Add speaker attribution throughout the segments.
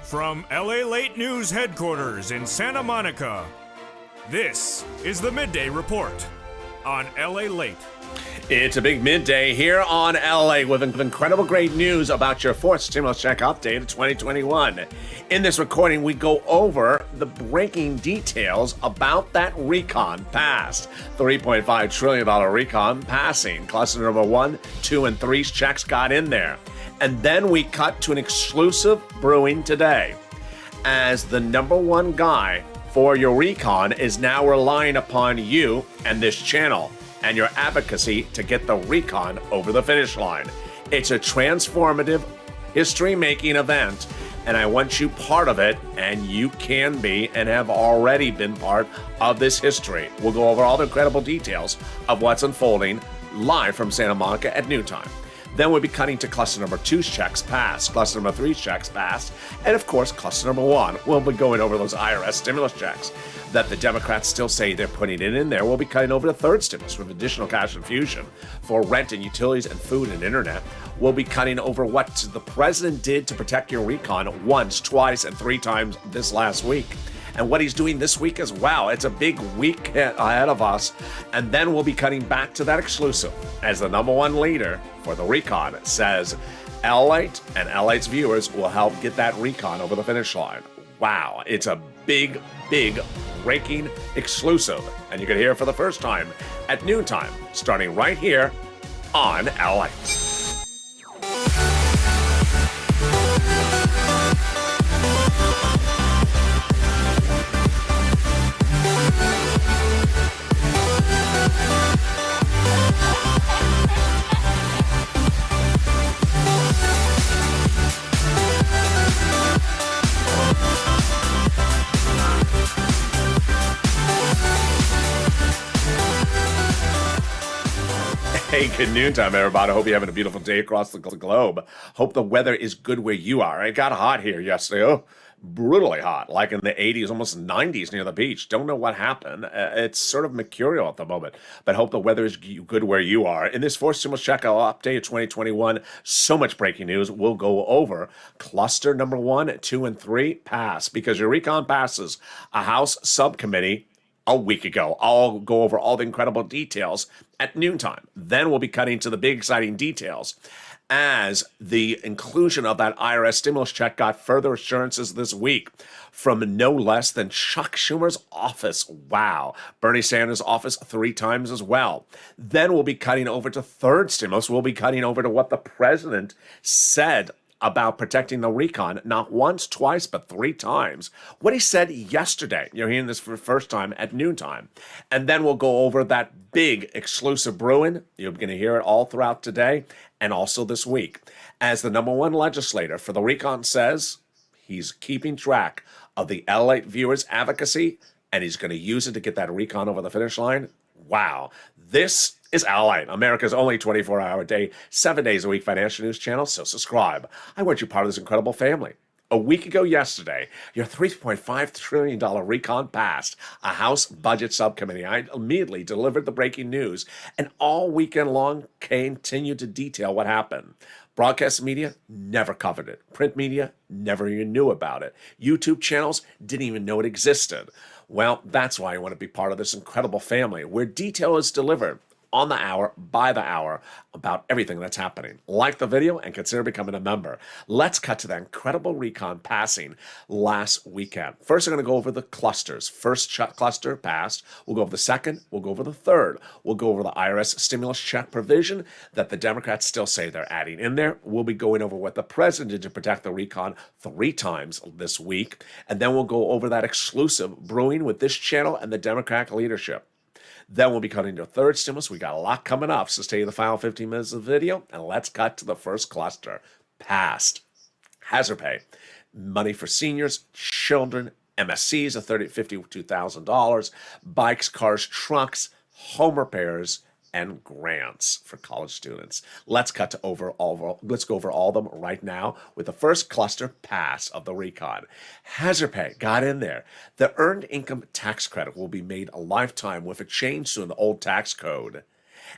Speaker 1: From LALATE News headquarters in Santa Monica, this is the Midday Report on LALATE.
Speaker 2: It's a big midday here on LA with incredible great news about your fourth stimulus check update of 2021. In this recording, we go over the breaking details about that recon passed. $3.5 trillion recon passing. Cluster number 1, 2, and 3's checks got in there. And then we cut to an exclusive brewing today, as the number one guy for your recon is now relying upon you and this channel and your advocacy to get the recon over the finish line. It's a transformative, history-making event, and I want you part of it, and you can be and have already been part of this history. We'll go over all the incredible details of what's unfolding live from Santa Monica at noontime. Then we'll be cutting to cluster number 2's checks passed, cluster number 3's checks passed, and of course, cluster number 1. We'll be going over those IRS stimulus checks that the Democrats still say they're putting it in there. We'll be cutting over the third stimulus with additional cash infusion for rent and utilities and food and internet. We'll be cutting over what the president did to protect your recon once, twice, and 3 times this last week, and what he's doing this week as well. It's a big week ahead of us. And then we'll be cutting back to that exclusive as the number one leader for the recon says LALATE and LALATE's viewers will help get that recon over the finish line. Wow, it's a big breaking exclusive, and you can hear it for the first time at noontime, starting right here on LALATE. Hey, good noontime, everybody. I hope you're having a beautiful day across the globe. Hope the weather is good where you are. It got hot here yesterday. Oh, brutally hot, like in the 80s, almost 90s near the beach. Don't know what happened. It's sort of mercurial at the moment, but hope the weather is good where you are. In this fourth stimulus check update of 2021, so much breaking news. We'll go over cluster number 1, 2, and 3 pass, because your recon passes a House subcommittee a week ago. I'll go over all the incredible details at noontime. Then we'll be cutting to the big exciting details as the inclusion of that IRS stimulus check got further assurances this week from no less than Chuck Schumer's office. Wow. Bernie Sanders' office 3 times as well. Then we'll be cutting over to third stimulus. We'll be cutting over to what the president said about protecting the recon, not once, twice, but 3 times. What he said yesterday. You're hearing this for the first time at noontime. And then we'll go over that big exclusive brewing. You're going to hear it all throughout today and also this week. As the number one legislator for the recon says, he's keeping track of the LALATE viewers' advocacy, and he's going to use it to get that recon over the finish line. Wow. This is LALATE, America's only 24-hour a day, 7 days a week financial news channel, so subscribe. I want you part of this incredible family. A week ago yesterday, your $3.5 trillion recon passed a House Budget Subcommittee. I immediately delivered the breaking news, and all weekend long continued to detail what happened. Broadcast media never covered it. Print media never even knew about it. YouTube channels didn't even know it existed. Well, that's why I want to be part of this incredible family where detail is delivered on the hour, by the hour, about everything that's happening. Like the video and consider becoming a member. Let's cut to that incredible recon passing last weekend. First, I'm going to go over the clusters. First cluster passed. We'll go over the second. We'll go over the third. We'll go over the IRS stimulus check provision that the Democrats still say they're adding in there. We'll be going over what the president did to protect the recon 3 times this week. And then we'll go over that exclusive brewing with this channel and the Democratic leadership. Then we'll be cutting to a third stimulus. We got a lot coming up, so stay in the final 15 minutes of the video, and let's cut to the first cluster. Passed. Hazard pay. Money for seniors, children, MSCs of $52,000, bikes, cars, trucks, home repairs, and grants for college students. Let's cut to let's go over all of them right now with the first cluster pass of the recon. Hazard pay got in there. The earned income tax credit will be made a lifetime with a change to the old tax code.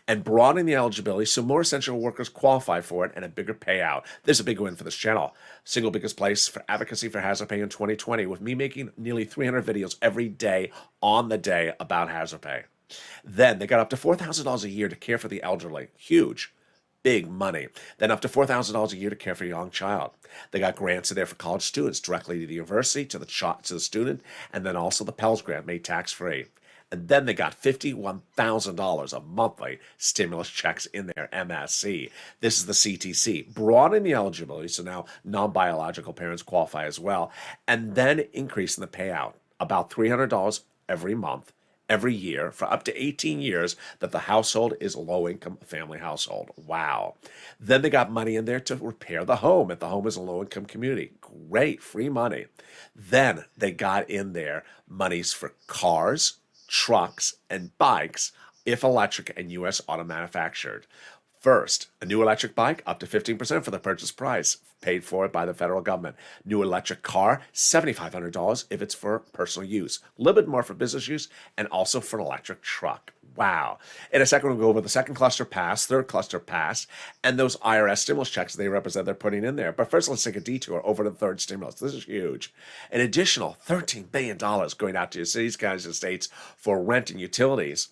Speaker 2: and broadening the eligibility so more essential workers qualify for it and a bigger payout. There's a big win for this channel. Single biggest place for advocacy for hazard pay in 2020, with me making nearly 300 videos every day on the day about hazard pay. Then they got up to $4,000 a year to care for the elderly. Huge. Big money. Then up to $4,000 a year to care for a young child. They got grants in there for college students directly to the university, to the student, and then also the Pell's grant made tax-free. And then they got $51,000 of monthly stimulus checks in their MSC. This is the CTC, broadening the eligibility so now non-biological parents qualify as well, and then increasing the payout about $300 every month, every year for up to 18 years that the household is a low-income family household. Wow. Then they got money in there to repair the home if the home is a low-income community. Great, free money. Then they got in there monies for cars, trucks, and bikes if electric and U.S. auto manufactured. First, a new electric bike, up to 15% for the purchase price, paid for by the federal government. New electric car, $7,500 if it's for personal use. A little bit more for business use, and also for an electric truck. Wow. In a second, we'll go over the second cluster pass, third cluster pass, and those IRS stimulus checks they represent they're putting in there. But first, let's take a detour over to the third stimulus. This is huge. An additional $13 billion going out to your cities, counties, and states for rent and utilities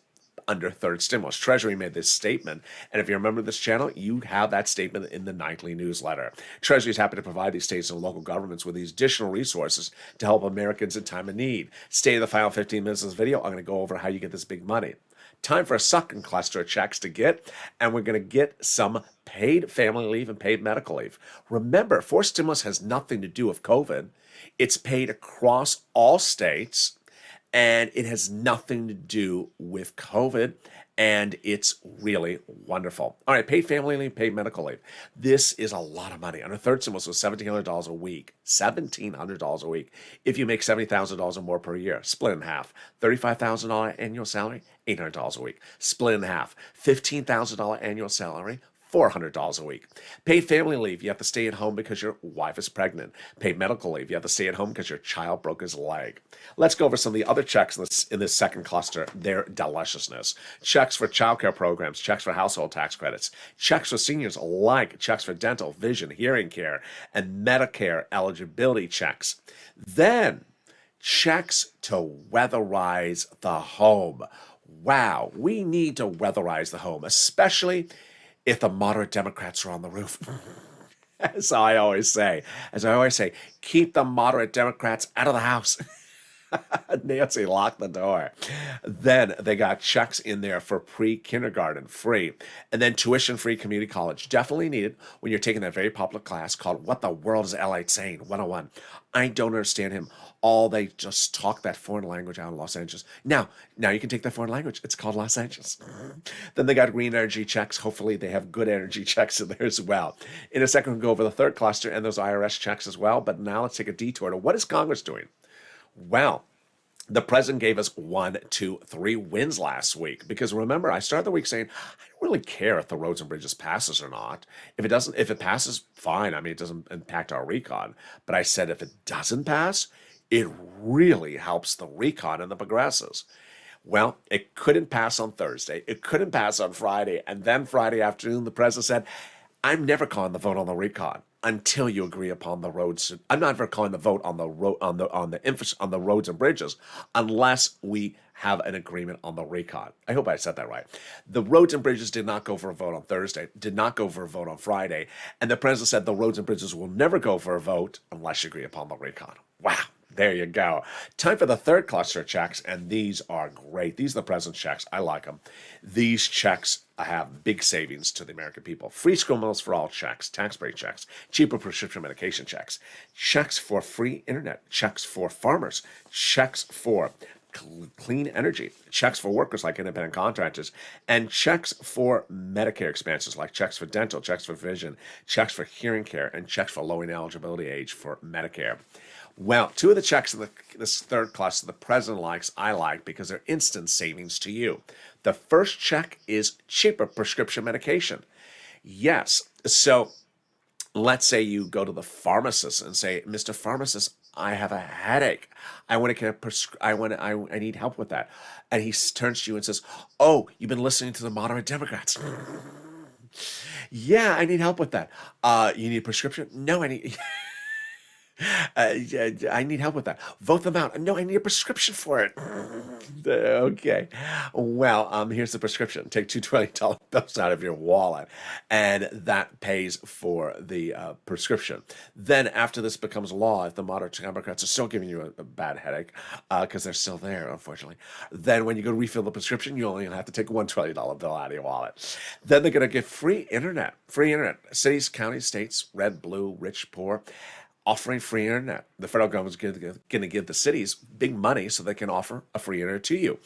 Speaker 2: under third stimulus. Treasury made this statement, and if you remember this channel, you have that statement in the nightly newsletter. Treasury is happy to provide these states and local governments with these additional resources to help Americans in time of need. Stay in the final 15 minutes of this video. I'm going to go over how you get this big money. Time for a second cluster of checks to get, and we're going to get some paid family leave and paid medical leave. Remember, forced stimulus has nothing to do with COVID. It's paid across all states, and it has nothing to do with COVID, and it's really wonderful. All right, paid family leave, paid medical leave. This is a lot of money. Under third stimulus was $1,700 a week. $1,700 a week. If you make $70,000 or more per year, split in half. $35,000 annual salary, $800 a week. Split in half. $15,000 annual salary, $400 a week. Paid family leave, you have to stay at home because your wife is pregnant. Paid medical leave, you have to stay at home because your child broke his leg. Let's go over some of the other checks in this second cluster, their deliciousness. Checks for childcare programs, checks for household tax credits, checks for seniors alike, checks for dental, vision, hearing care, and Medicare eligibility checks. Then, checks to weatherize the home. Wow, we need to weatherize the home, especially if the moderate Democrats are on the roof. As I always say, keep the moderate Democrats out of the house. Nancy, lock the door. Then they got checks in there for pre-kindergarten, free. And then tuition-free community college. Definitely needed when you're taking that very popular class called What the World is LATE Saying? 101. I don't understand him. They just talk that foreign language out in Los Angeles. Now you can take that foreign language. It's called Los Angeles. Then they got green energy checks. Hopefully they have good energy checks in there as well. In a second, we'll go over the third cluster and those IRS checks as well. But now let's take a detour to what is Congress doing? Well, the president gave us 1, 2, 3 wins last week. Because remember, I started the week saying, I don't really care if the roads and bridges passes or not. If it passes, fine. I mean, it doesn't impact our recon. But I said if it doesn't pass, it really helps the recon and the progressives. Well, it couldn't pass on Thursday. It couldn't pass on Friday. And then Friday afternoon, the president said, I'm never calling the vote on the recon until you agree upon the roads. I'm not ever calling the vote on the roads and bridges unless we have an agreement on the recon. I hope I said that right. The roads and bridges did not go for a vote on Thursday, did not go for a vote on Friday, and the president said the roads and bridges will never go for a vote unless you agree upon the recon. Wow. There you go. Time for the third cluster of checks, and these are great. These are the president's checks. I like them. These checks have big savings to the American people. Free school meals for all checks, tax break checks, cheaper prescription medication checks, checks for free internet, checks for farmers, checks for clean energy, checks for workers like independent contractors, and checks for Medicare expansions like checks for dental, checks for vision, checks for hearing care, and checks for lowering eligibility age for Medicare. Well, 2 of the checks in this third cluster the president likes, I like, because they're instant savings to you. The first check is cheaper prescription medication. Yes, so let's say you go to the pharmacist and say, Mr. Pharmacist, I have a headache. I want to get I need help with that. And he turns to you and says, oh, you've been listening to the moderate Democrats. Yeah, I need help with that. You need a prescription? No, I need... I need help with that. Vote them out. No, I need a prescription for it. Okay. Well, here's the prescription. Take two $20 bills out of your wallet, and that pays for the prescription. Then, after this becomes law, if the moderate Democrats are still giving you a bad headache, because they're still there, unfortunately, then when you go to refill the prescription, you only have to take one $20 bill out of your wallet. Then they're going to give free internet. Free internet. Cities, counties, states, red, blue, rich, poor, offering free internet. The federal government is going to give the cities big money so they can offer a free internet to you.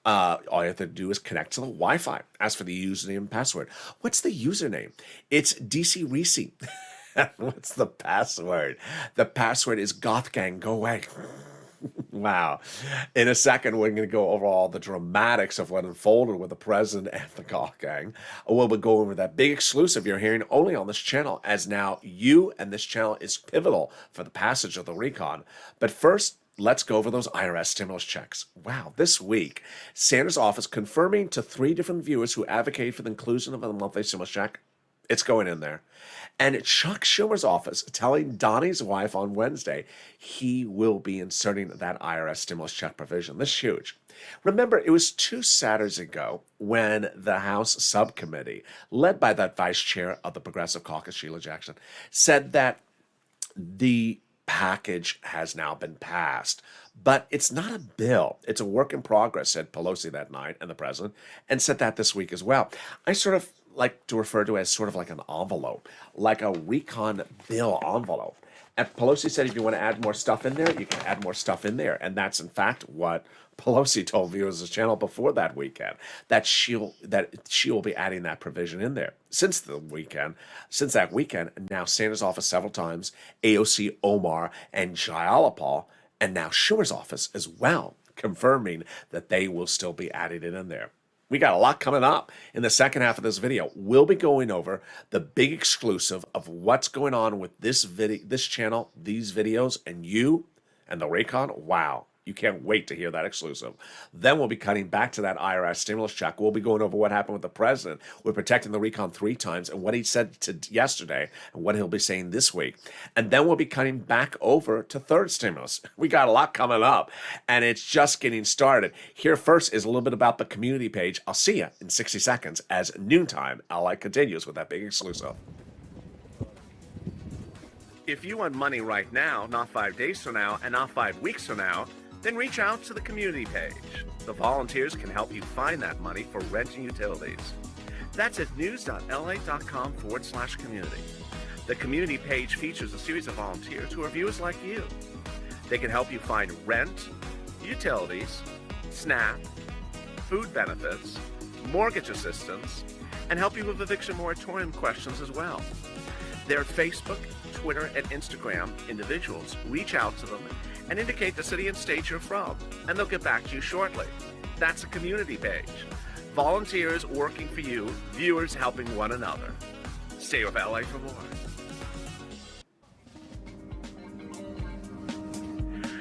Speaker 2: All you have to do is connect to the Wi-Fi. Ask for the username and password. What's the username? It's DC Reese. What's the password? The password is Goth Gang. Go away. Wow. In a second, we're going to go over all the dramatics of what unfolded with the president and the Goth Gang. We'll go over that big exclusive you're hearing only on this channel, as now you and this channel is pivotal for the passage of the recon. But first, let's go over those IRS stimulus checks. Wow, this week, Sanders' office confirming to 3 different viewers who advocate for the inclusion of a monthly stimulus check. It's going in there. And Chuck Schumer's office telling Donnie's wife on Wednesday he will be inserting that IRS stimulus check provision. This is huge. Remember, it was 2 Saturdays ago when the House subcommittee, led by that vice chair of the Progressive Caucus, Sheila Jackson, said that the package has now been passed. But it's not a bill. It's a work in progress, said Pelosi that night, and the president, and said that this week as well. I sort of like to refer to it as sort of like an envelope, like a recon bill envelope. And Pelosi said if you want to add more stuff in there, you can add more stuff in there. And that's in fact what Pelosi told viewers of the channel before that weekend, that she will be adding that provision in there. Since that weekend, now Sanders' office several times, AOC Omar and Jayalapal, and now Schumer's office as well, confirming that they will still be adding it in there. We got a lot coming up in the second half of this video. We'll be going over the big exclusive of what's going on with this channel, these videos, and you and the Raycon. Wow. You can't wait to hear that exclusive. Then we'll be cutting back to that IRS stimulus check. We'll be going over what happened with the president. We're protecting the recon 3 times and what he said yesterday and what he'll be saying this week. And then we'll be cutting back over to third stimulus. We got a lot coming up, and it's just getting started. Here first is a little bit about the community page. I'll see you in 60 seconds as Noontime LA continues with that big exclusive. If you want money right now, not 5 days from now, and not 5 weeks from now, then reach out to the community page. The volunteers can help you find that money for rent and utilities. That's at news.la.com/community. The community page features a series of volunteers who are viewers like you. They can help you find rent, utilities, SNAP, food benefits, mortgage assistance, and help you with eviction moratorium questions as well. Their Facebook, Twitter, and Instagram individuals reach out to them and indicate the city and state you're from, and they'll get back to you shortly. That's a community page. Volunteers working for you, viewers helping one another. Stay with LA for more.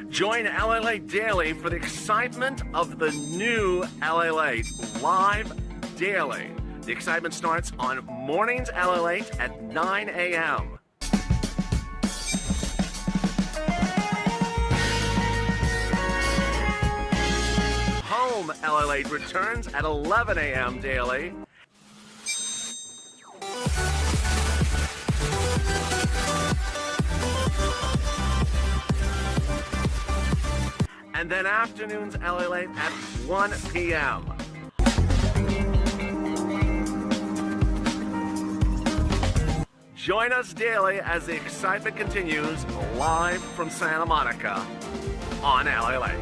Speaker 2: Join LALATE daily for the excitement of the new LALATE live daily. The excitement starts on mornings LALATE at 9 a.m. Home LALATE returns at 11 a.m. daily. And then afternoons LALATE at 1 p.m. Join us daily as the excitement continues live from Santa Monica on LALATE.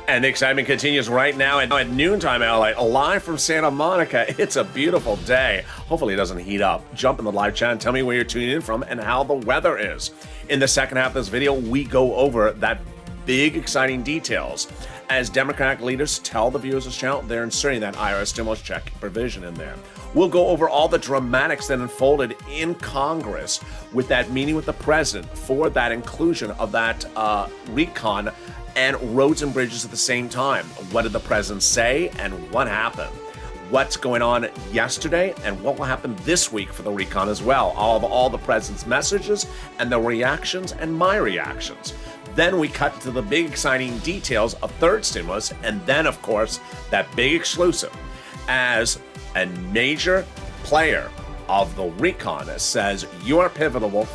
Speaker 2: And the excitement continues right now at noontime LALATE, live from Santa Monica. It's a beautiful day. Hopefully it doesn't heat up. Jump in the live chat and tell me where you're tuning in from and how the weather is. In the second half of this video, we go over that big, exciting details as Democratic leaders tell the viewers of this channel they're inserting that IRS stimulus check provision in there. We'll go over all the dramatics that unfolded in Congress with that meeting with the president for that inclusion of that recon and roads and bridges at the same time. What did the president say and what happened? What's going on yesterday and what will happen this week for the recon as well. All the president's messages and the reactions and my reactions. Then we cut to the big exciting details of third stimulus, and then of course that big exclusive as a major player of the recon says you are pivotal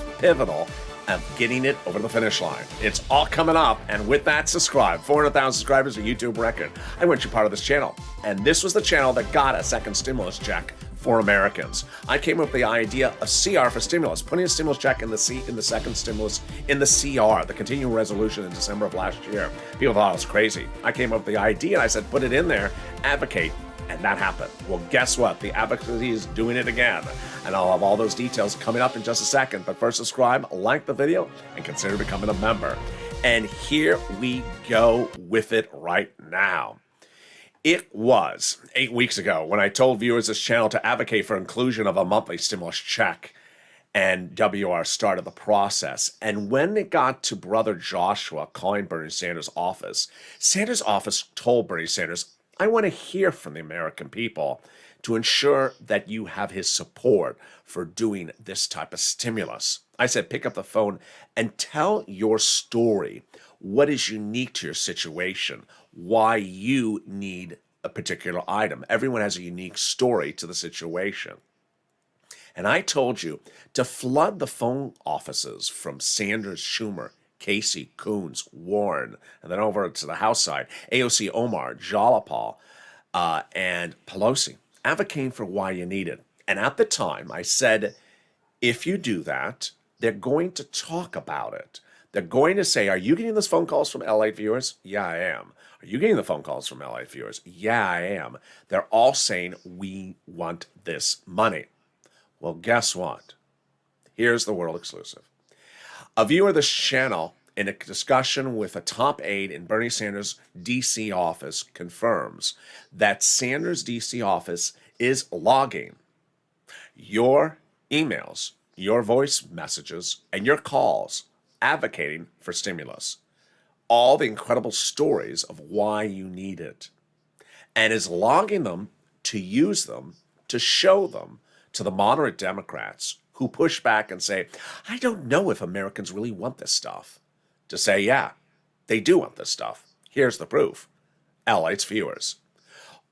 Speaker 2: of getting it over the finish line. It's all coming up, and with that, subscribe. 400,000 subscribers, a YouTube record. I want you part of this channel, and this was the channel that got a second stimulus check for Americans. I came up with the idea of CR for stimulus, putting a stimulus check in the second stimulus in the CR, the continuing resolution in December of last year. People thought I was crazy. I came up with the idea, and I said, put it in there, advocate. And that happened. Well, guess what? The advocacy is doing it again. And I'll have all those details coming up in just a second. But first, subscribe, like the video, and consider becoming a member. And here we go with it right now. It was 8 weeks ago when I told viewers this channel to advocate for inclusion of a monthly stimulus check. And WR started the process. And when it got to Brother Joshua calling Bernie Sanders' office told Bernie Sanders, I want to hear from the American people to ensure that you have his support for doing this type of stimulus. I said, pick up the phone and tell your story. What is unique to your situation? Why you need a particular item. Everyone has a unique story to the situation. And I told you to flood the phone offices from Sanders, Schumer, Casey, Coons, Warren, and then over to the House side, AOC Omar, Jalapal, and Pelosi, advocating for why you need it. And at the time, I said, if you do that, they're going to talk about it. They're going to say, are you getting those phone calls from LA viewers? Yeah, I am. Are you getting the phone calls from LA viewers? Yeah, I am. They're all saying, we want this money. Well, guess what? Here's the world exclusive. A viewer of this channel in a discussion with a top aide in Bernie Sanders' D.C. office confirms that Sanders' D.C. office is logging your emails, your voice messages, and your calls advocating for stimulus. All the incredible stories of why you need it. And is logging them to use them, to show them to the moderate Democrats who push back and say, I don't know if Americans really want this stuff. To say, yeah, they do want this stuff. Here's the proof. LATE's viewers.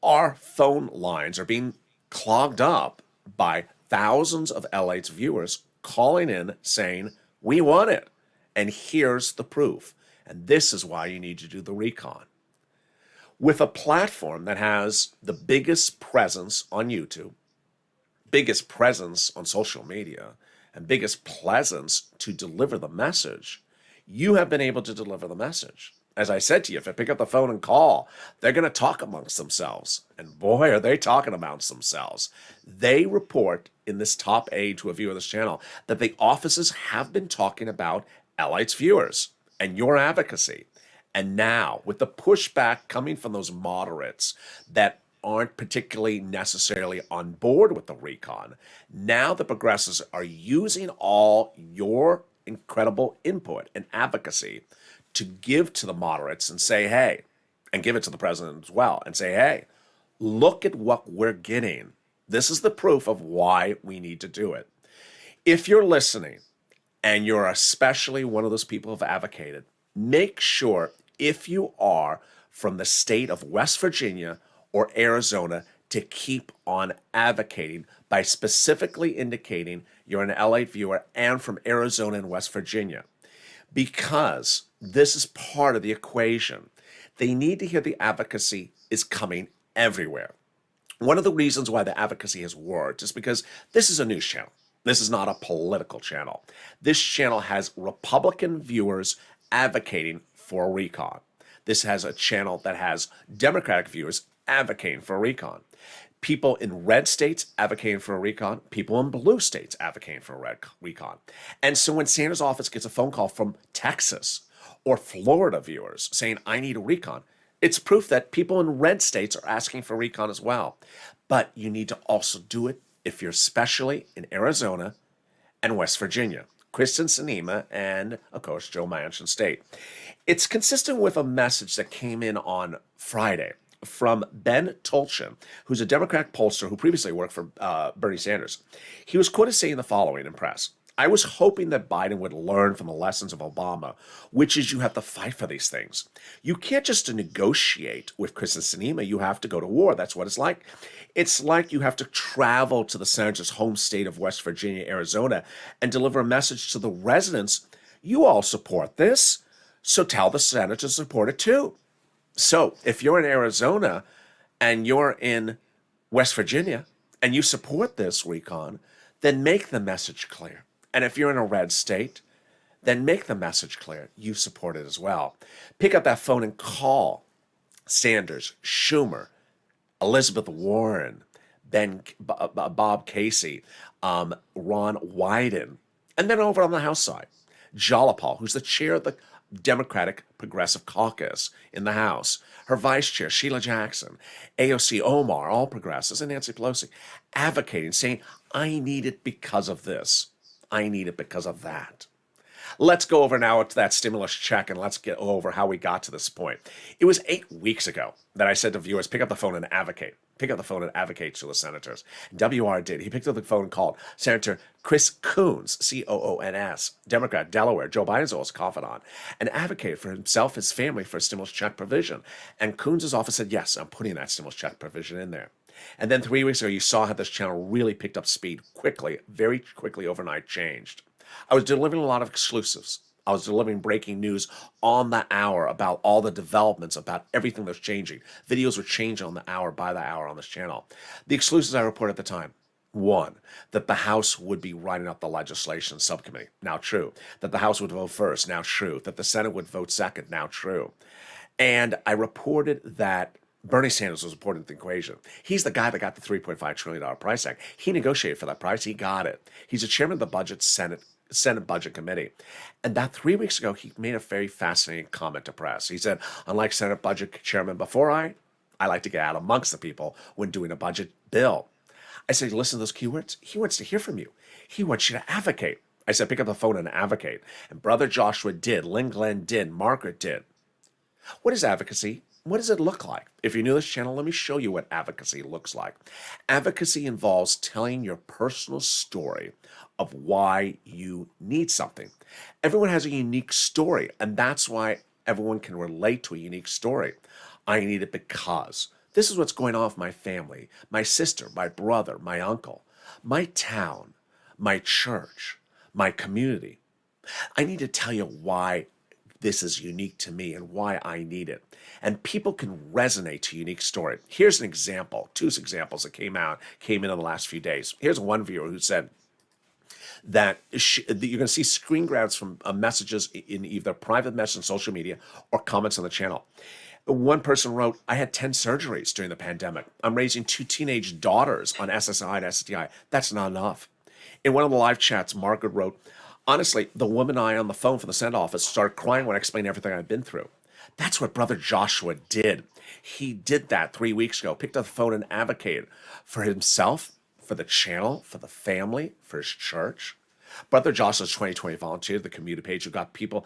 Speaker 2: Our phone lines are being clogged up by thousands of LATE's viewers calling in saying, we want it. And here's the proof. And this is why you need to do the recon. With a platform that has the biggest presence on YouTube, biggest presence on social media, and biggest presence to deliver the message, you have been able to deliver the message. As I said to you, if I pick up the phone and call, they're going to talk amongst themselves. And boy, are they talking amongst themselves. They report in this top aide to a viewer of this channel that the offices have been talking about LATE's viewers and your advocacy. And now, with the pushback coming from those moderates that aren't particularly necessarily on board with the recon, now the progressives are using all your incredible input and advocacy to give to the moderates and say, hey, and give it to the president as well, and say, hey, look at what we're getting. This is the proof of why we need to do it. If you're listening, and you're especially one of those people who have advocated, make sure, if you are from the state of West Virginia or Arizona, to keep on advocating by specifically indicating you're an LATE viewer and from Arizona and West Virginia, because this is part of the equation. They need to hear the advocacy is coming everywhere. One of the reasons why the advocacy has worked is because this is a news channel. This is not a political channel. This channel has Republican viewers advocating for a recon. This has a channel that has Democratic viewers advocating for a recon. People in red states advocating for a recon. People in blue states advocating for a recon. And so when Sanders' office gets a phone call from Texas or Florida viewers saying, I need a recon, It's proof that people in red states are asking for recon as well. But you need to also do it if you're especially in Arizona and West Virginia, Kristen Sinema, and, of course, Joe Manchin State. It's consistent with a message that came in on Friday from Ben Tolchin, who's a Democratic pollster who previously worked for Bernie Sanders. He was quoted saying the following in press: "I was hoping that Biden would learn from the lessons of Obama, which is you have to fight for these things. You can't just negotiate with Kristen Sinema. You have to go to war. That's what it's like. It's like you have to travel to the senator's home state of West Virginia, Arizona, and deliver a message to the residents. You all support this, so tell the senator to support it too." So if you're in Arizona and you're in West Virginia and you support this recon, then make the message clear. And if you're in a red state, then make the message clear you support it as well. Pick up that phone and call Sanders, Schumer, Elizabeth Warren, Bob Casey, Ron Wyden, and then over on the House side, Jalapal, who's the chair of the Democratic Progressive Caucus in the House, her vice chair, Sheila Jackson, AOC Omar, all progressives, and Nancy Pelosi, advocating, saying, I need it because of this. I need it because of that. Let's go over now to that stimulus check, and let's get over how we got to this point. It was 8 weeks ago that I said to viewers, pick up the phone and advocate. Pick up the phone and advocate to the senators. WR did. He picked up the phone and called Senator Chris Coons, Coons, Democrat, Delaware, Joe Biden's old confidant, and advocated for himself, his family, for a stimulus check provision. And Coons' office said, yes, I'm putting that stimulus check provision in there. And then 3 weeks ago, you saw how this channel really picked up speed quickly, very quickly overnight changed. I was delivering a lot of exclusives. I was delivering breaking news on the hour about all the developments, about everything that's changing. Videos were changing on the hour by the hour on this channel. The exclusives I reported at the time: one, that the House would be writing up the legislation subcommittee, now true. That the House would vote first, now true. That the Senate would vote second, now true. And I reported that Bernie Sanders was important in the equation. He's the guy that got the $3.5 trillion price tag. He negotiated for that price. He got it. He's the chairman of the Senate Budget Committee. And that 3 weeks ago, he made a very fascinating comment to press. He said, unlike Senate Budget Chairman before I like to get out amongst the people when doing a budget bill. I said, listen to those keywords. He wants to hear from you. He wants you to advocate. I said, pick up the phone and advocate. And Brother Joshua did. Lynn Glenn did. Margaret did. What is advocacy? What does it look like? If you're new to this channel, let me show you what advocacy looks like. Advocacy involves telling your personal story of why you need something. Everyone has a unique story, and that's why everyone can relate to a unique story. I need it because this is what's going on with my family, my sister, my brother, my uncle, my town, my church, my community. I need to tell you why this is unique to me and why I need it. And people can resonate to a unique story. Here's an example, two examples that came in the last few days. Here's one viewer who said that you're going to see screen grabs from messages in either private message on social media or comments on the channel. One person wrote, I had 10 surgeries during the pandemic. I'm raising 2 teenage daughters on SSI and STI. That's not enough. In one of the live chats, Margaret wrote, honestly, the woman and I on the phone from the Senate office started crying when I explained everything I've been through. That's what Brother Joshua did. He did that 3 weeks ago, picked up the phone and advocated for himself, for the channel, for the family, for his church. Brother Joshua's 2020 volunteer, the community page, who got people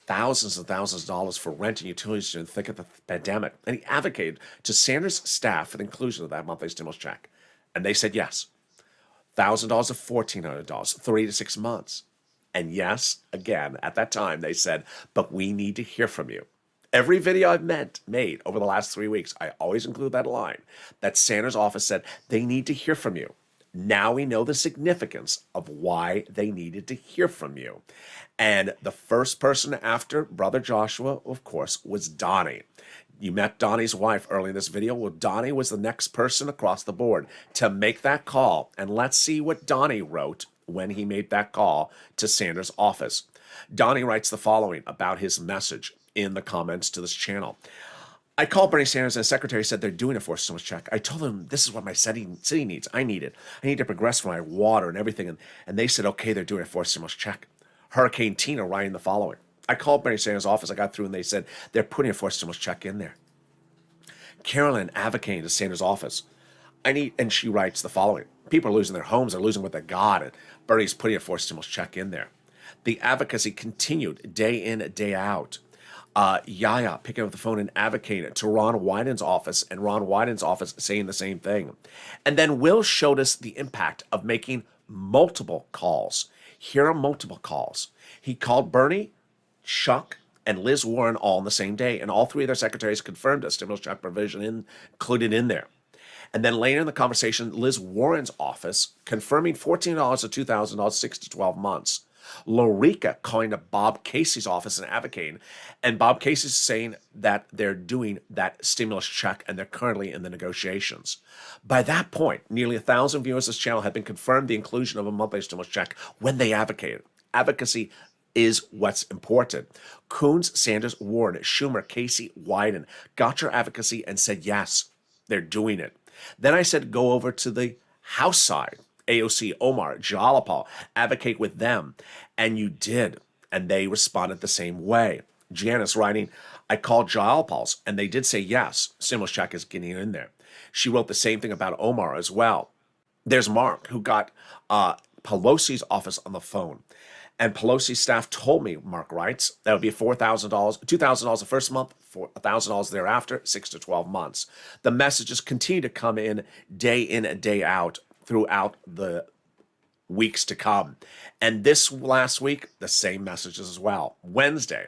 Speaker 2: thousands and thousands of dollars for rent and utilities during the thick of the pandemic. And he advocated to Sanders' staff for the inclusion of that monthly stimulus check. And they said yes. $1,000 to $1,400, 3 to 6 months. And yes, again, at that time, they said, but we need to hear from you. Every video I've made over the last 3 weeks, I always include that line that Sanders' office said, they need to hear from you. Now we know the significance of why they needed to hear from you. And the first person after Brother Joshua, of course, was Donnie. You met Donnie's wife early in this video. Well, Donnie was the next person across the board to make that call. And let's see what Donnie wrote when he made that call to Sanders' office. Donnie writes the following about his message in the comments to this channel. I called Bernie Sanders and the secretary said they're doing a forced stimulus check. I told them this is what my city needs. I need it. I need to progress for my water and everything. And they said, okay, they're doing a forced stimulus check. Hurricane Tina writing the following. I called Bernie Sanders' office. I got through and they said they're putting a forced stimulus check in there. Carolyn advocating to Sanders' office. And she writes the following. People are losing their homes, they're losing what they got, and Bernie's putting a forced stimulus check in there. The advocacy continued day in, day out. Yaya picking up the phone and advocating to Ron Wyden's office, and Ron Wyden's office saying the same thing. And then Will showed us the impact of making multiple calls. Here are multiple calls. He called Bernie, Chuck, and Liz Warren all on the same day, and all three of their secretaries confirmed a stimulus check provision included in there. And then later in the conversation, Liz Warren's office confirming $14 to $2,000, 6 to 12 months. Lorica calling to Bob Casey's office and advocating, and Bob Casey's saying that they're doing that stimulus check and they're currently in the negotiations. By that point, nearly 1,000 viewers of this channel had been confirmed the inclusion of a monthly stimulus check when they advocated. Advocacy is what's important. Coons, Sanders, Warren, Schumer, Casey, Wyden got your advocacy and said yes, they're doing it. Then I said go over to the House side. AOC, Omar, Jalapal, advocate with them. And you did. And they responded the same way. Janice writing, I called Jalapal's and they did say yes, stimulus check is getting in there. She wrote the same thing about Omar as well. There's Mark, who got Pelosi's office on the phone. And Pelosi's staff told me, Mark writes, that would be $4,000, $2,000 the first month, $1,000 thereafter, 6 to 12 months. The messages continue to come in and day out throughout the weeks to come. And this last week, the same messages as well. Wednesday,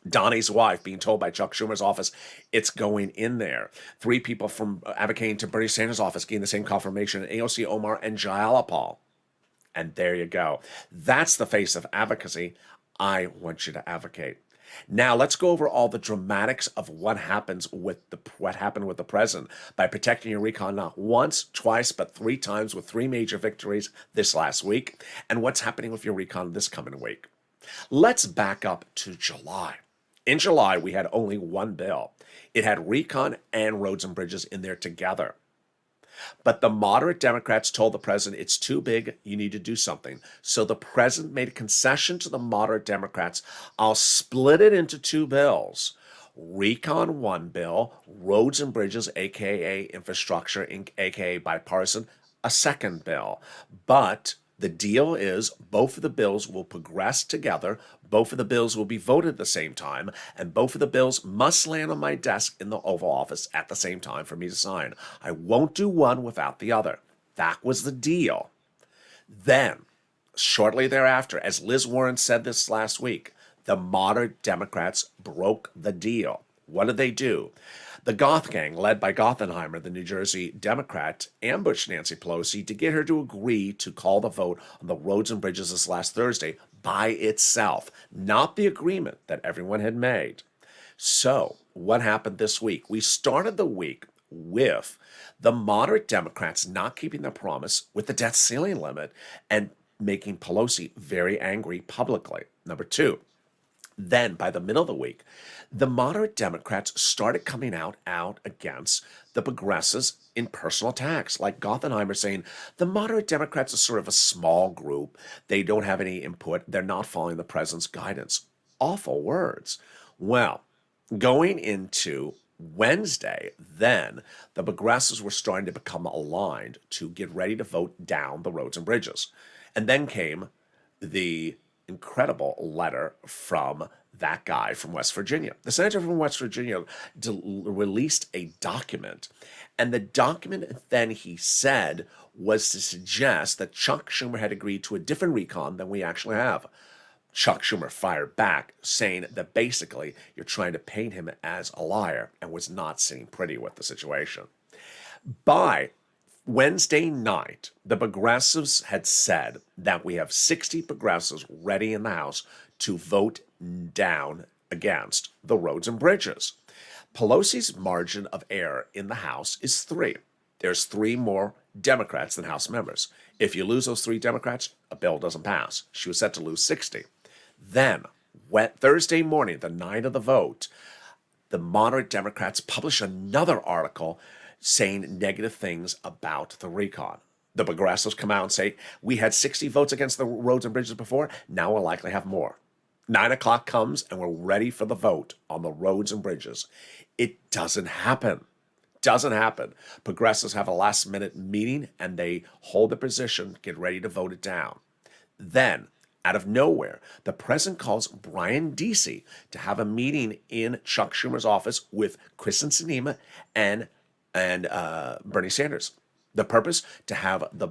Speaker 2: Donnie's wife being told by Chuck Schumer's office, it's going in there. 3 people from advocating to Bernie Sanders' office getting the same confirmation, AOC, Omar, and Jayalapal. And there you go. That's the face of advocacy. I want you to advocate. Now let's go over all the dramatics of what happened with the president by protecting your recon not once, twice, but 3 times with 3 major victories this last week, and what's happening with your recon this coming week. Let's back up to July. In July, we had only one bill. It had recon and roads and bridges in there together. But the moderate Democrats told the president, it's too big, you need to do something. So the president made a concession to the moderate Democrats. I'll split it into 2 bills. Recon 1 bill, roads and bridges, aka infrastructure, aka bipartisan, a 2nd bill. But the deal is both of the bills will progress together, both of the bills will be voted at the same time, and both of the bills must land on my desk in the Oval Office at the same time for me to sign. I won't do one without the other. That was the deal. Then, shortly thereafter, as Liz Warren said this last week, the moderate Democrats broke the deal. What did they do? The Goth gang, led by Gothenheimer, the New Jersey Democrat, ambushed Nancy Pelosi to get her to agree to call the vote on the roads and bridges this last Thursday by itself, not the agreement that everyone had made. So, what happened this week? We started the week with the moderate Democrats not keeping their promise with the debt ceiling limit and making Pelosi very angry publicly. Number 2. Then, by the middle of the week, the moderate Democrats started coming out against the progressives in personal attacks, like Gothenheimer saying the moderate Democrats are sort of a small group. They don't have any input. They're not following the president's guidance. Awful words. Well, going into Wednesday, then, the progressives were starting to become aligned to get ready to vote down the roads and bridges. And then came the incredible letter from that guy from West Virginia. The senator from West Virginia released a document, and the document then he said was to suggest that Chuck Schumer had agreed to a different recon than we actually have. Chuck Schumer fired back, saying that basically you're trying to paint him as a liar and was not sitting pretty with the situation. By Wednesday night, the progressives had said that we have 60 progressives ready in the House to vote down against the roads and bridges. Pelosi's margin of error in the House is 3. There's 3 more Democrats than House members. If you lose those 3 Democrats, a bill doesn't pass. She was set to lose 60. Then, Thursday morning, the night of the vote, the moderate Democrats published another article saying negative things about the recon. The progressives come out and say, we had 60 votes against the roads and bridges before, now we'll likely have more. 9 o'clock comes and we're ready for the vote on the roads and bridges. It doesn't happen. Doesn't happen. Progressives have a last minute meeting and they hold the position, get ready to vote it down. Then, out of nowhere, the president calls Brian Deasy to have a meeting in Chuck Schumer's office with Kristen Sinema and Bernie Sanders. The purpose, to have the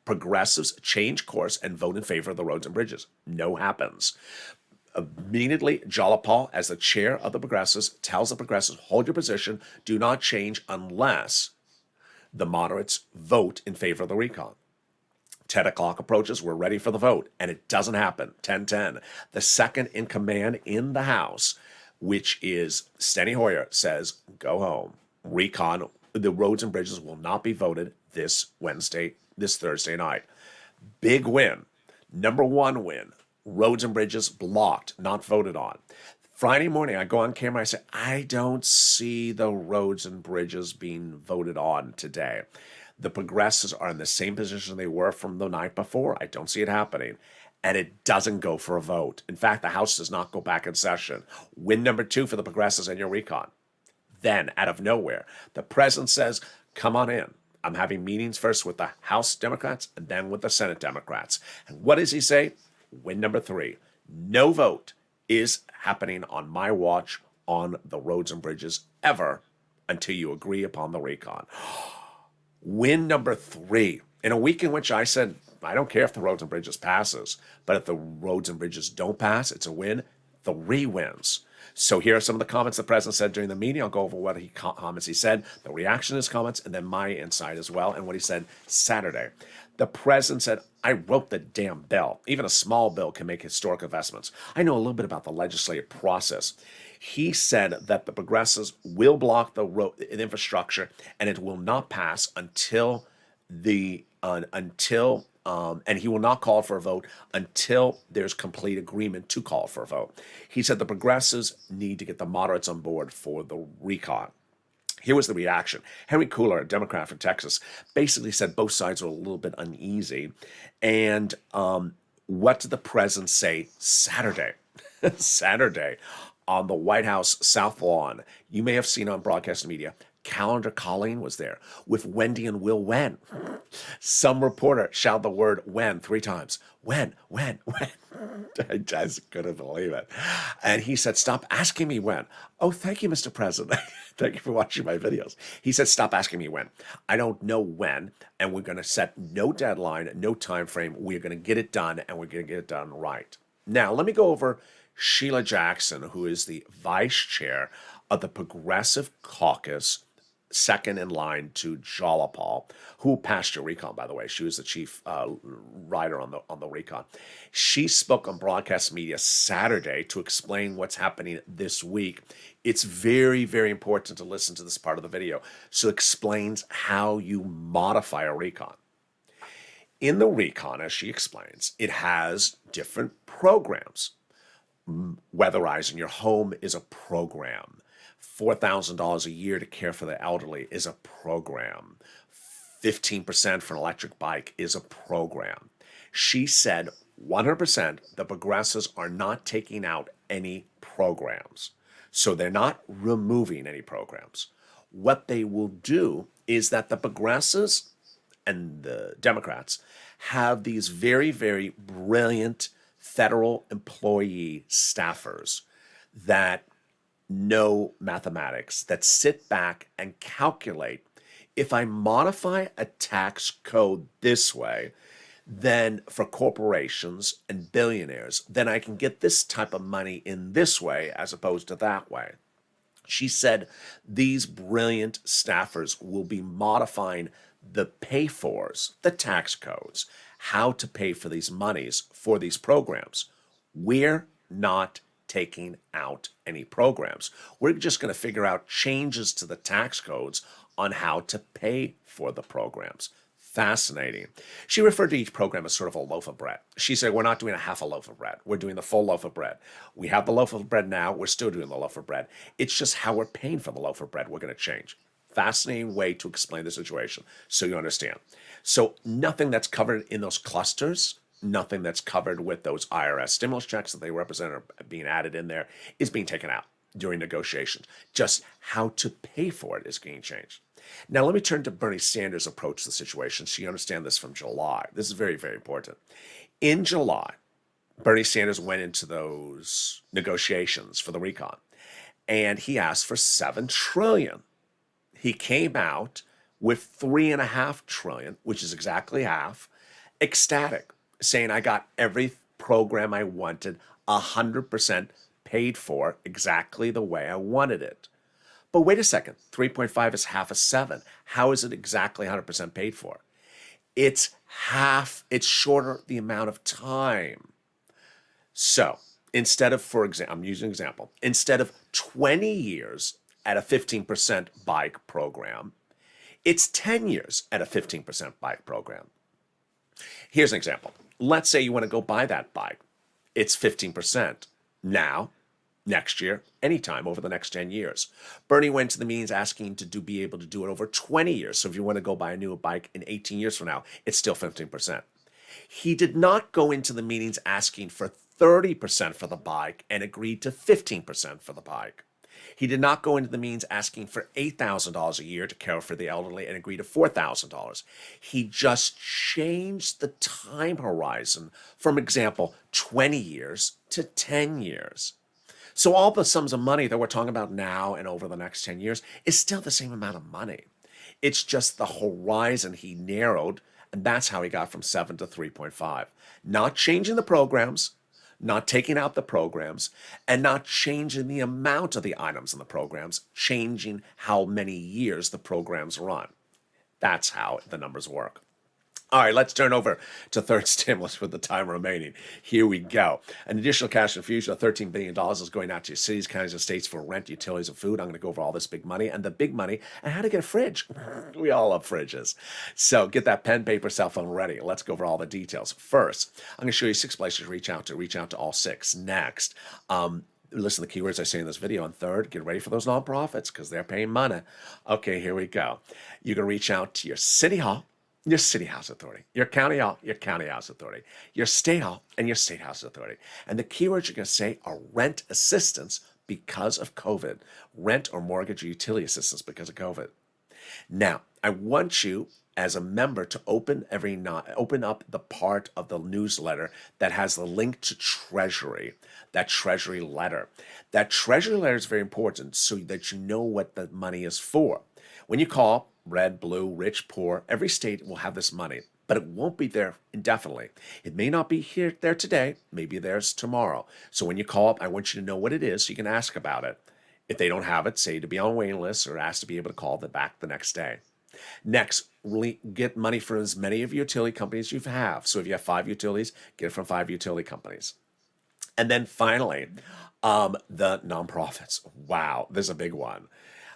Speaker 2: progressives change course and vote in favor of the roads and bridges. No happens. Immediately, Jalapal, as the chair of the progressives, tells the progressives, hold your position, do not change unless the moderates vote in favor of the recon. 10 o'clock approaches, we're ready for the vote, and it doesn't happen. 10:10. The second in command in the House, which is Steny Hoyer, says, go home. Recon, the roads and bridges will not be voted this Thursday night. Big win. Number one win. Roads and bridges blocked, not voted on. Friday morning, I go on camera, I say, I don't see the roads and bridges being voted on today. The progressives are in the same position they were from the night before. I don't see it happening. And it doesn't go for a vote. In fact, the House does not go back in session. Win number 2 for the progressives and your recon. Then, out of nowhere, the president says, come on in. I'm having meetings first with the House Democrats and then with the Senate Democrats. And what does he say? Win number 3. No vote is happening on my watch on the roads and bridges ever until you agree upon the recon. Win number 3. In a week in which I said, I don't care if the roads and bridges passes, but if the roads and bridges don't pass, it's a win. 3 wins. So here are some of the comments the president said during the meeting. I'll go over what comments he said, the reaction to his comments, and then my insight as well, and what he said Saturday. The president said, I wrote the damn bill. Even a small bill can make historic investments. I know a little bit about the legislative process. He said that the progressives will block the infrastructure, and it will not pass until and he will not call for a vote until there's complete agreement to call for a vote. He said the progressives need to get the moderates on board for the recon. Here was the reaction. Henry Cooler, a Democrat from Texas, basically said both sides were a little bit uneasy. And what did the president say Saturday? Saturday on the White House South Lawn. You may have seen on broadcast media, Calendar Colleen was there with Wendy and Will Wen. Some reporter shouted the word when 3 times. When. I just couldn't believe it. And he said, stop asking me when. Oh, thank you, Mr. President. Thank you for watching my videos. He said, stop asking me when. I don't know when, and we're going to set no deadline, no time frame. We're going to get it done, and we're going to get it done right. Now, let me go over Sheila Jackson, who is the vice chair of the Progressive Caucus, second in line to Jalapal, who passed your recon, by the way. She was the chief rider on the recon. She spoke on broadcast media Saturday to explain what's happening this week. It's very, very important to listen to this part of the video. So it explains how you modify a recon. In the recon, as she explains, it has different programs. Weatherizing your home is a program. $4,000 a year to care for the elderly is a program. 15% for an electric bike is a program. She said 100% the progressives are not taking out any programs. So they're not removing any programs. What they will do is that the progressives and the Democrats have these very, very brilliant federal employee staffers that know mathematics, that sit back and calculate, if I modify a tax code this way, then for corporations and billionaires, then I can get this type of money in this way as opposed to that way. She said these brilliant staffers will be modifying the pay-fors, the tax codes, how to pay for these monies for these programs. We're not taking out any programs. We're just going to figure out changes to the tax codes on how to pay for the programs. Fascinating. She referred to each program as sort of a loaf of bread. She said, we're not doing a half a loaf of bread. We're doing the full loaf of bread. We have the loaf of bread now. We're still doing the loaf of bread. It's just how we're paying for the loaf of bread we're going to change. Fascinating way to explain the situation so you understand. So nothing that's covered in those clusters, nothing that's covered with those IRS stimulus checks that they represent are being added in there is being taken out during negotiations. Just how to pay for it is being changed. Now, let me turn to Bernie Sanders' approach to the situation so you understand this from July. This is very, very important. In July, Bernie Sanders went into those negotiations for the recon, and he asked for $7 trillion. He came out with $3.5 trillion, which is exactly half, ecstatic, saying, I got every program I wanted 100% paid for exactly the way I wanted it. But wait a second, 3.5 is half of 7. How is it exactly 100% paid for? It's half, it's shorter the amount of time. So instead of, for example, I'm using an example, instead of 20 years at a 15% bike program, it's 10 years at a 15% bike program. Here's an example. Let's say you want to go buy that bike. It's 15% now, next year, anytime over the next 10 years. Bernie went to the means asking to be able to do it over 20 years. So if you want to go buy a new bike in 18 years from now, it's still 15%. He did not go into the meetings asking for 30% for the bike and agreed to 15% for the bike. He did not go into the means asking for $8,000 a year to care for the elderly and agree to $4,000. He just changed the time horizon from, example, 20 years to 10 years. So all the sums of money that we're talking about now and over the next 10 years is still the same amount of money. It's just the horizon he narrowed, and that's how he got from 7 to 3.5. Not changing the programs, not taking out the programs, and not changing the amount of the items in the programs, changing how many years the programs run. That's how the numbers work. All right, let's turn over to third stimulus with the time remaining. Here we go. An additional cash infusion of $13 billion is going out to cities, counties, and states for rent, utilities, and food. I'm going to go over all this big money and the big money and how to get a fridge. We all love fridges. So get that pen, paper, cell phone ready. Let's go over all the details. First, I'm going to show you 6 places to reach out to all 6. Next, listen to the keywords I say in this video. And third, get ready for those nonprofits because they're paying money. Okay, here we go. You can reach out to your city hall, your city house authority, your county hall, your county house authority, your state hall, and your state house authority. And the keywords you're going to say are rent assistance because of COVID, rent or mortgage or utility assistance because of COVID. Now, I want you as a member to open up the part of the newsletter that has the link to Treasury, that Treasury letter. That Treasury letter is very important so that you know what the money is for. When you call, red, blue, rich, poor, every state will have this money, but it won't be there indefinitely. It may not be there today, maybe there's tomorrow. So when you call up, I want you to know what it is so you can ask about it. If they don't have it, say to be on waiting list or ask to be able to call them back the next day. Next, get money from as many of your utility companies you have. So if you have 5 utilities, get it from 5 utility companies. And then finally, the nonprofits. Wow, this is a big one.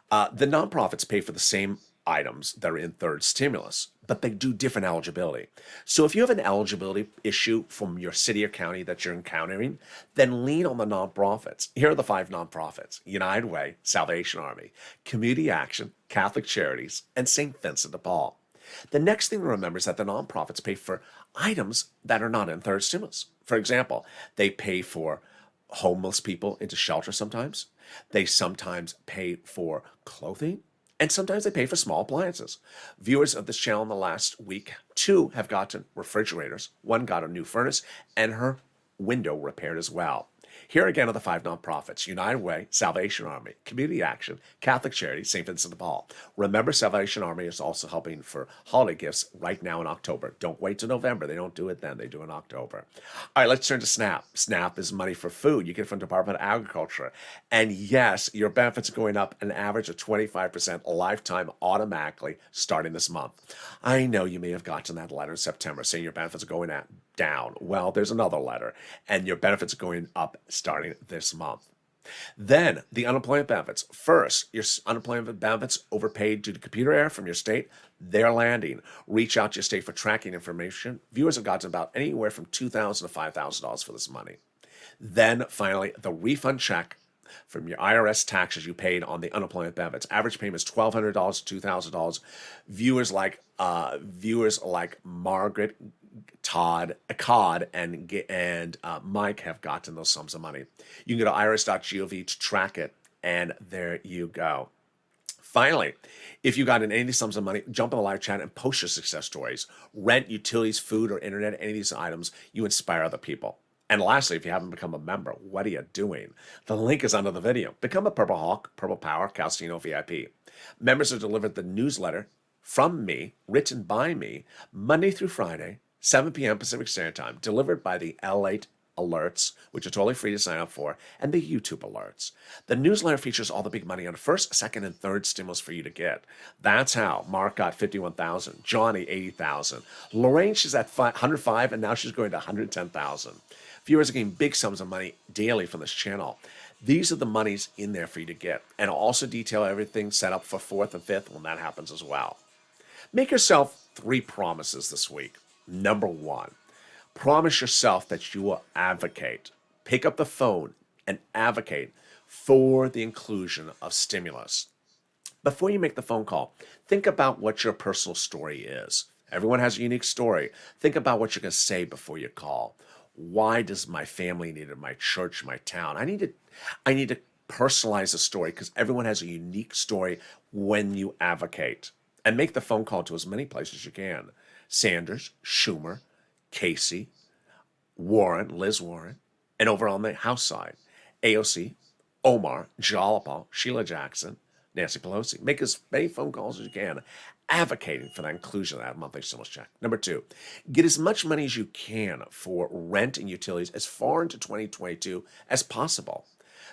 Speaker 2: The nonprofits pay for the same items that are in third stimulus, but they do different eligibility. So if you have an eligibility issue from your city or county that you're encountering, then lean on the nonprofits. Here are the 5 nonprofits: United Way, Salvation Army, Community Action, Catholic Charities, and St. Vincent de Paul. The next thing to remember is that the nonprofits pay for items that are not in third stimulus. For example, they pay for homeless people into shelter sometimes. They sometimes pay for clothing. And sometimes they pay for small appliances. Viewers of this channel in the last week, 2 have gotten refrigerators. 1 got a new furnace and her window repaired as well. Here again are the 5 nonprofits: United Way, Salvation Army, Community Action, Catholic Charities, St. Vincent de Paul. Remember, Salvation Army is also helping for holiday gifts right now in October. Don't wait till November. They don't do it then. They do it in October. All right, let's turn to SNAP. SNAP is money for food. You get it from Department of Agriculture. And yes, your benefits are going up an average of 25% lifetime automatically starting this month. I know you may have gotten that letter in September saying your benefits are going down. Well, there's another letter, and your benefits are going up starting this month. Then the unemployment benefits. First, your unemployment benefits overpaid due to computer error from your state, they're landing. Reach out to your state for tracking information. Viewers have gotten about anywhere from $2,000 to $5,000 for this money. Then finally, the refund check from your IRS taxes you paid on the unemployment benefits. Average payment is $1,200 to $2,000. Viewers like Margaret, Todd, and Mike have gotten those sums of money. You can go to irs.gov to track it, and there you go. Finally, if you got in any sums of money, jump in the live chat and post your success stories. Rent, utilities, food, or internet, any of these items, you inspire other people. And lastly, if you haven't become a member, what are you doing? The link is under the video. Become a Purple Hawk, Purple Power, Calcino VIP. Members are delivered the newsletter from me, written by me, Monday through Friday, 7 p.m. Pacific Standard Time, delivered by the LALATE alerts, which are totally free to sign up for, and the YouTube alerts. The newsletter features all the big money on the first, second, and third stimulus for you to get. That's how Mark got 51,000, Johnny 80,000, Lorraine, she's at 105, and now she's going to 110,000. Viewers are getting big sums of money daily from this channel. These are the monies in there for you to get, and I'll also detail everything set up for 4th and 5th when that happens as well. Make yourself 3 promises this week. Number 1, promise yourself that you will advocate. Pick up the phone and advocate for the inclusion of stimulus. Before you make the phone call, think about what your personal story is. Everyone has a unique story. Think about what you're going to say before you call. Why does my family need it, my church, my town? I need to personalize the story because everyone has a unique story when you advocate. And make the phone call to as many places as you can. Sanders, Schumer, Casey, Warren, Liz Warren, and over on the House side, AOC, Omar, Jalopal, Sheila Jackson, Nancy Pelosi. Make as many phone calls as you can advocating for that inclusion of that monthly stimulus check. Number 2, get as much money as you can for rent and utilities as far into 2022 as possible,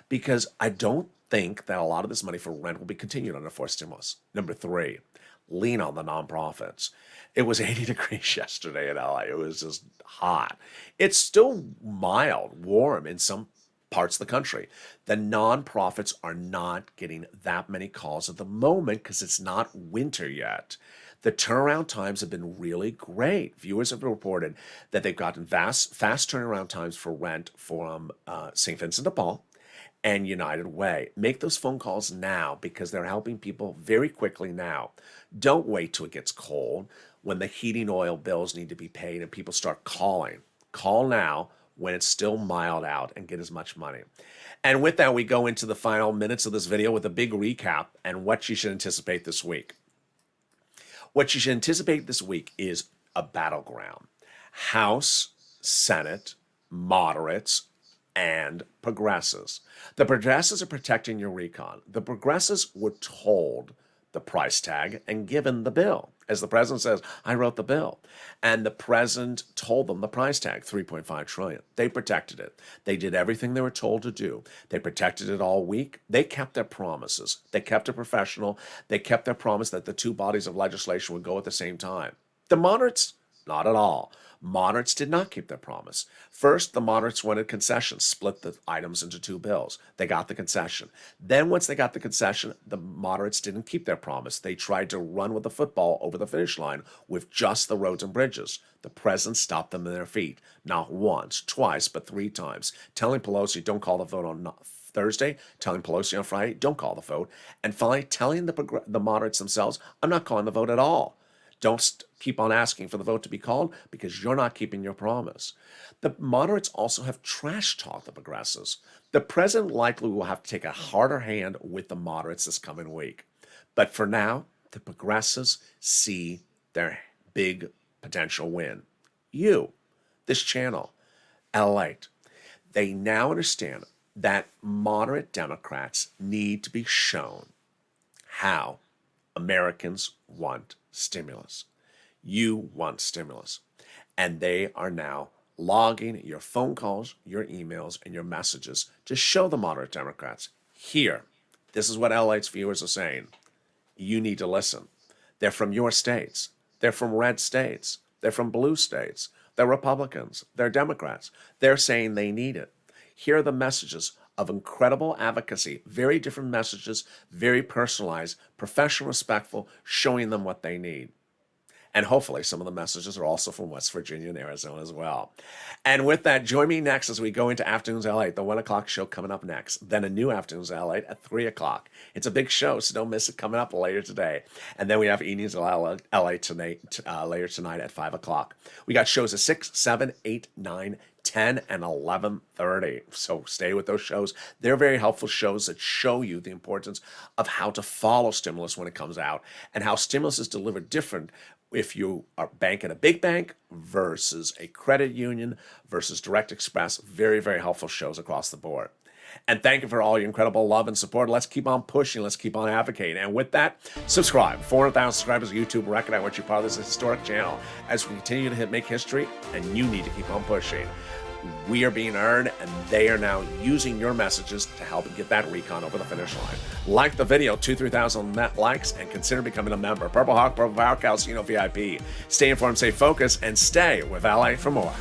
Speaker 2: because I don't think that a lot of this money for rent will be continued under fourth stimulus. Number 3, lean on the nonprofits. It was 80 degrees yesterday in LA. It was just hot. It's still mild, warm in some parts of the country. The nonprofits are not getting that many calls at the moment because it's not winter yet. The turnaround times have been really great. Viewers have reported that they've gotten fast turnaround times for rent from St. Vincent de Paul and United Way. Make those phone calls now because they're helping people very quickly now. Don't wait till it gets cold when the heating oil bills need to be paid and people start calling. Call now when it's still mild out and get as much money. And with that, we go into the final minutes of this video with a big recap and what you should anticipate this week. What you should anticipate this week is a battleground. House, Senate, moderates, and progressives. The progressives are protecting your recon. The progressives were told the price tag and given the bill. As the president says, I wrote the bill. And the president told them the price tag, $3.5 trillion. They protected it. They did everything they were told to do. They protected it all week. They kept their promises. They kept it professional. They kept their promise that the 2 bodies of legislation would go at the same time. The moderates, not at all. Moderates did not keep their promise. First, the moderates wanted concessions, split the items into 2 bills. They got the concession. Then once they got the concession, the moderates didn't keep their promise. They tried to run with the football over the finish line with just the roads and bridges. The president stopped them in their feet, not once, twice, but 3 times, telling Pelosi, don't call the vote on Thursday, telling Pelosi on Friday, don't call the vote, and finally telling the moderates themselves, I'm not calling the vote at all. Don't keep on asking for the vote to be called because you're not keeping your promise. The moderates also have trash talked the progressives. The president likely will have to take a harder hand with the moderates this coming week. But for now, the progressives see their big potential win. You, this channel, LALATE, they now understand that moderate Democrats need to be shown how Americans want stimulus. You want stimulus. And they are now logging your phone calls, your emails, and your messages to show the moderate Democrats, here, this is what LA's viewers are saying. You need to listen. They're from your states. They're from red states. They're from blue states. They're Republicans. They're Democrats. They're saying they need it. Here are the messages of incredible advocacy, very different messages, very personalized, professional, respectful, showing them what they need. And hopefully some of the messages are also from West Virginia and Arizona as well. And with that, join me next as we go into Afternoons LALATE, the 1 o'clock show coming up next. Then a new Afternoons LALATE at 3 o'clock. It's a big show, so don't miss it coming up later today. And then we have Evenings LA tonight, later tonight at 5 o'clock. We got shows at 6, 7, 8, 9, 10. 10 and 11:30. So stay with those shows. They're very helpful shows that show you the importance of how to follow stimulus when it comes out and how stimulus is delivered different if you are banking a big bank versus a credit union versus Direct Express. Very, very helpful shows across the board. And thank you for all your incredible love and support. Let's keep on pushing. Let's keep on advocating. And with that, subscribe. 400,000 subscribers on YouTube record. I want you part of this historic channel as we continue to make history, and you need to keep on pushing. We are being heard, and they are now using your messages to help get that recon over the finish line. Like the video, 2,000-3,000 net likes, and consider becoming a member. Purple Hawk, Purple Power, Calcino VIP. Stay informed, stay focused, and stay with LA for more.